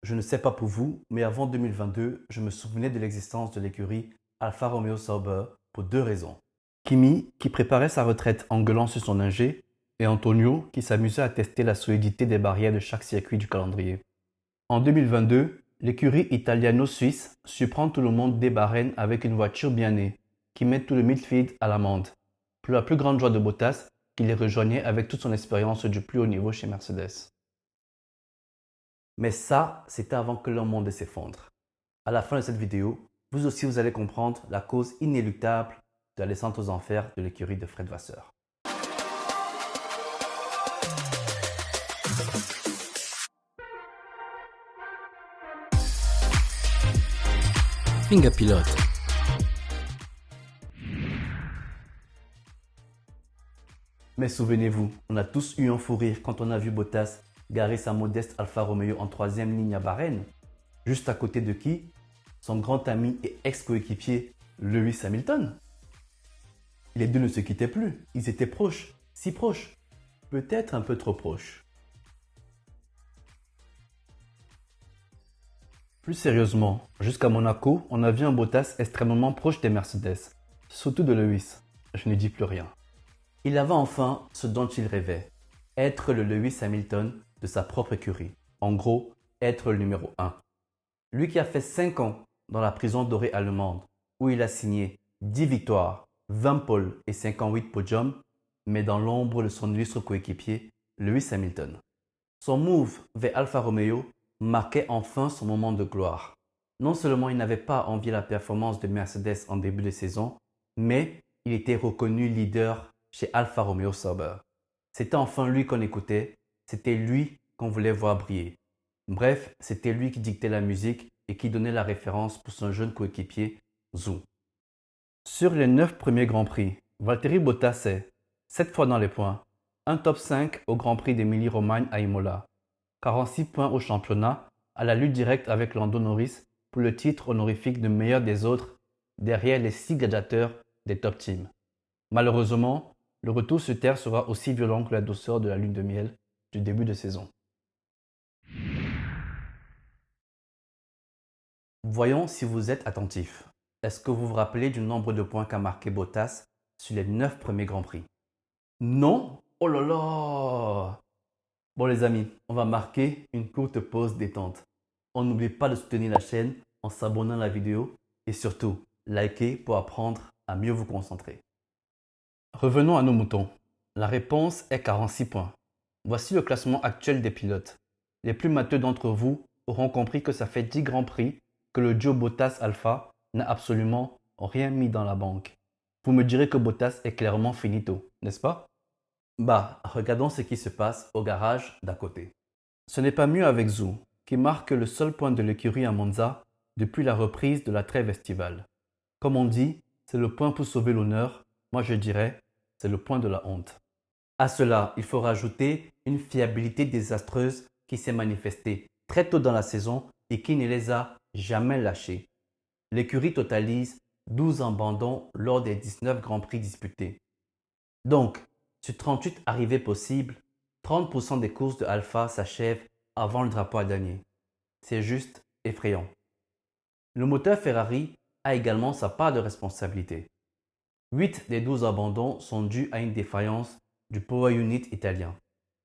Je ne sais pas pour vous, mais avant 2022, je me souvenais de l'existence de l'écurie Alfa Romeo Sauber pour deux raisons. Kimi, qui préparait sa retraite en gueulant sur son ingé, et Antonio, qui s'amusait à tester la solidité des barrières de chaque circuit du calendrier. En 2022, l'écurie italiano-suisse surprend tout le monde des Bahreïn avec une voiture bien née, qui met tout le midfield à l'amende. Pour la plus grande joie de Bottas, qui les rejoignait avec toute son expérience du plus haut niveau chez Mercedes. Mais ça, c'était avant que le monde s'effondre. À la fin de cette vidéo, vous aussi vous allez comprendre la cause inéluctable de la descente aux enfers de l'écurie de Fred Vasseur. Finger Pilote. Mais souvenez-vous, on a tous eu un fou rire quand on a vu Bottas garer sa modeste Alfa Romeo en troisième ligne à Bahreïn. Juste à côté de qui? Son grand ami et ex-coéquipier Lewis Hamilton. Les deux ne se quittaient plus, ils étaient proches, si proches, peut-être un peu trop proches. Plus sérieusement, jusqu'à Monaco, on a vu un Bottas extrêmement proche des Mercedes, surtout de Lewis. Je ne dis plus rien. Il avait enfin ce dont il rêvait, être le Lewis Hamilton de sa propre écurie. En gros, être le numéro 1. Lui qui a fait 5 ans dans la prison dorée allemande, où il a signé 10 victoires, 20 pôles et 58 podiums, mais dans l'ombre de son illustre coéquipier, Lewis Hamilton. Son move vers Alfa Romeo marquait enfin son moment de gloire. Non seulement il n'avait pas envié la performance de Mercedes en début de saison, mais il était reconnu leader chez Alfa Romeo Sauber. C'était enfin lui qu'on écoutait, c'était lui qu'on voulait voir briller. Bref, c'était lui qui dictait la musique et qui donnait la référence pour son jeune coéquipier, Zhou. Sur les 9 premiers Grands Prix, Valtteri Bottas est 7 fois dans les points, un top 5 au Grand Prix d'Émilie-Romagne à Imola, 46 points au championnat, à la lutte directe avec Lando Norris pour le titre honorifique de meilleur des autres, derrière les 6 gladiateurs des top teams. Malheureusement, le retour sur Terre sera aussi violent que la douceur de la lune de miel du début de saison. Voyons si vous êtes attentif. Est-ce que vous vous rappelez du nombre de points qu'a marqué Bottas sur les 9 premiers Grands Prix? Non? Oh là là! Bon les amis, on va marquer une courte pause détente. On n'oublie pas de soutenir la chaîne en s'abonnant à la vidéo et surtout, likez pour apprendre à mieux vous concentrer. Revenons à nos moutons. La réponse est 46 points. Voici le classement actuel des pilotes. Les plus matheux d'entre vous auront compris que ça fait 10 grands prix que le duo Bottas-Alpha n'a absolument rien mis dans la banque. Vous me direz que Bottas est clairement finito, n'est-ce pas? Bah, regardons ce qui se passe au garage d'à côté. Ce n'est pas mieux avec Zhou, qui marque le seul point de l'écurie à Monza depuis la reprise de la trêve estivale. Comme on dit, c'est le point pour sauver l'honneur, moi je dirais, c'est le point de la honte. À cela, il faut rajouter une fiabilité désastreuse qui s'est manifestée très tôt dans la saison et qui ne les a jamais lâchés. L'écurie totalise 12 abandons lors des 19 Grands Prix disputés. Donc, sur 38 arrivées possibles, 30% des courses de Alpha s'achèvent avant le drapeau à damier. C'est juste effrayant. Le moteur Ferrari a également sa part de responsabilité. 8 des 12 abandons sont dus à une défaillance du Power Unit italien.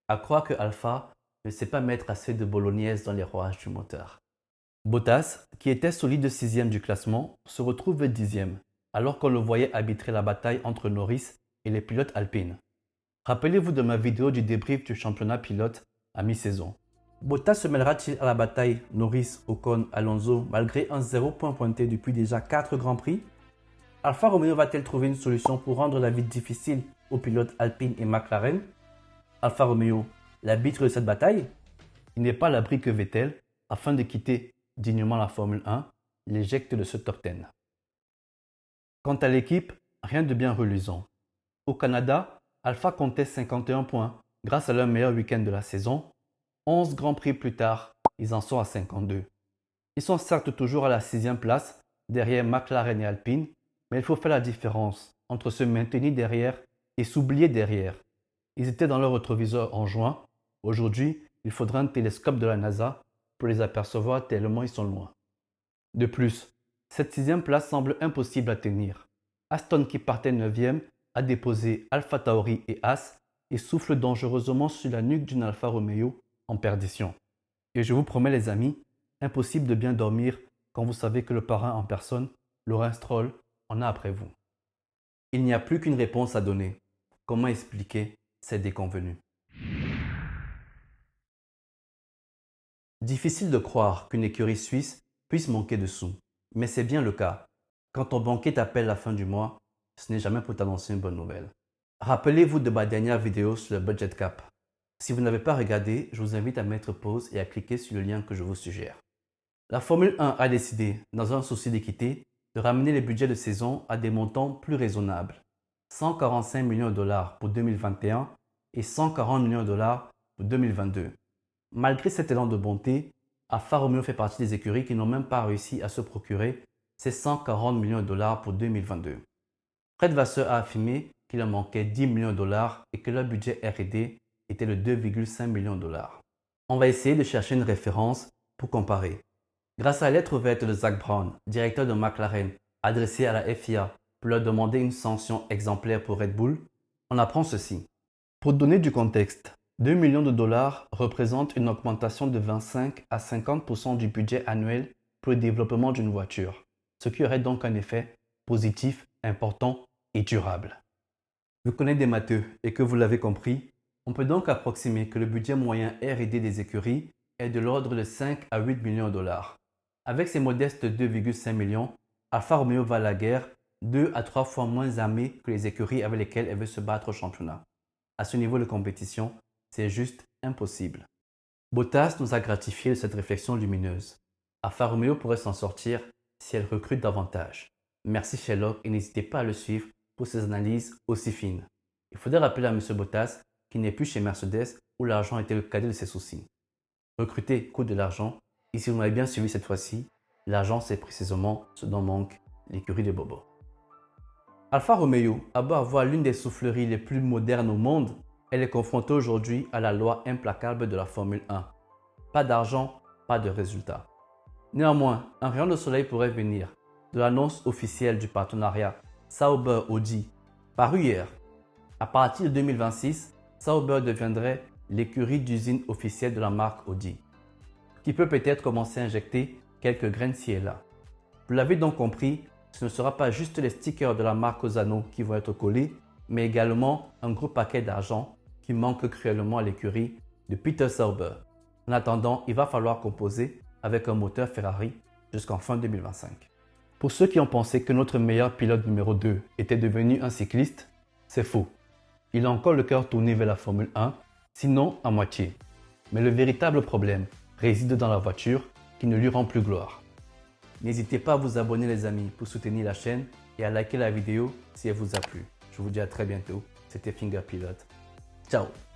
À croire que Alpha ne sait pas mettre assez de bolognaise dans les rouages du moteur. Bottas, qui était solide 6e du classement, se retrouve 10e, alors qu'on le voyait arbitrer la bataille entre Norris et les pilotes alpines. Rappelez-vous de ma vidéo du débrief du championnat pilote à mi-saison. Bottas se mêlera-t-il à la bataille Norris, Ocon, Alonso malgré un 0 point pointé depuis déjà 4 Grands Prix? Alfa Romeo va-t-elle trouver une solution pour rendre la vie difficile aux pilotes Alpine et McLaren? Alfa Romeo, l'arbitre de cette bataille? Il n'est pas à l'abri que Vettel, afin de quitter dignement la Formule 1, l'éjecte de ce top 10. Quant à l'équipe, rien de bien reluisant. Au Canada, Alpha comptait 51 points grâce à leur meilleur week-end de la saison. 11 Grands Prix plus tard, ils en sont à 52. Ils sont certes toujours à la 6e place, derrière McLaren et Alpine, mais il faut faire la différence entre se maintenir derrière et s'oublier derrière. Ils étaient dans leur rétroviseur en juin. Aujourd'hui, il faudra un télescope de la NASA pour les apercevoir tellement ils sont loin. De plus, cette 6e place semble impossible à tenir. Aston qui partait 9e a déposé Alpha Tauri et As et souffle dangereusement sur la nuque d'une Alfa Romeo en perdition. Et je vous promets les amis, impossible de bien dormir quand vous savez que le parrain en personne, Lawrence Stroll, en a après vous. Il n'y a plus qu'une réponse à donner. Comment expliquer ces déconvenues? Difficile de croire qu'une écurie suisse puisse manquer de sous, mais c'est bien le cas. Quand ton banquier t'appelle la fin du mois, ce n'est jamais pour t'annoncer une bonne nouvelle. Rappelez-vous de ma dernière vidéo sur le budget cap. Si vous n'avez pas regardé, je vous invite à mettre pause et à cliquer sur le lien que je vous suggère. La Formule 1 a décidé, dans un souci d'équité, de ramener les budgets de saison à des montants plus raisonnables. 145 millions de dollars pour 2021 et 140 millions de dollars pour 2022. Malgré cet élan de bonté, Alfa Romeo fait partie des écuries qui n'ont même pas réussi à se procurer ces 140 millions de dollars pour 2022. Fred Vasseur a affirmé qu'il en manquait 10 millions de dollars et que leur budget R&D était de 2,5 millions de dollars. On va essayer de chercher une référence pour comparer. Grâce à la lettre ouverte de Zak Brown, directeur de McLaren, adressée à la FIA pour leur demander une sanction exemplaire pour Red Bull, on apprend ceci. Pour donner du contexte, 2 millions de dollars représentent une augmentation de 25 à 50% du budget annuel pour le développement d'une voiture, ce qui aurait donc un effet positif, important et durable. Vous connaissez des matheux et que vous l'avez compris, on peut donc approximer que le budget moyen R&D des écuries est de l'ordre de 5 à 8 millions de dollars. Avec ces modestes 2,5 millions, Alfa Romeo va à la guerre 2 à 3 fois moins armée que les écuries avec lesquelles elle veut se battre au championnat. À ce niveau de compétition, c'est juste impossible. Bottas nous a gratifié de cette réflexion lumineuse. Alfa Romeo pourrait s'en sortir si elle recrute davantage. Merci Sherlock et n'hésitez pas à le suivre pour ses analyses aussi fines. Il faudrait rappeler à M. Bottas qu'il n'est plus chez Mercedes où l'argent était le cadet de ses soucis. Recruter coûte de l'argent et si vous m'avez bien suivi cette fois-ci, l'argent c'est précisément ce dont manque l'écurie de Bobo. Alfa Romeo a beau avoir l'une des souffleries les plus modernes au monde, elle est confrontée aujourd'hui à la loi implacable de la Formule 1. Pas d'argent, pas de résultat. Néanmoins, un rayon de soleil pourrait venir de l'annonce officielle du partenariat Sauber-Audi paru hier. À partir de 2026, Sauber deviendrait l'écurie d'usine officielle de la marque Audi, qui peut peut-être commencer à injecter quelques graines ci et là. Vous l'avez donc compris, ce ne sera pas juste les stickers de la marque aux anneaux qui vont être collés, mais également un gros paquet d'argent qui manque cruellement à l'écurie de Peter Sauber. En attendant, il va falloir composer avec un moteur Ferrari jusqu'en fin 2025. Pour ceux qui ont pensé que notre meilleur pilote numéro 2 était devenu un cycliste, c'est faux. Il a encore le cœur tourné vers la Formule 1, sinon à moitié. Mais le véritable problème réside dans la voiture qui ne lui rend plus gloire. N'hésitez pas à vous abonner les amis pour soutenir la chaîne et à liker la vidéo si elle vous a plu. Je vous dis à très bientôt. C'était Finga Pilot. Ciao.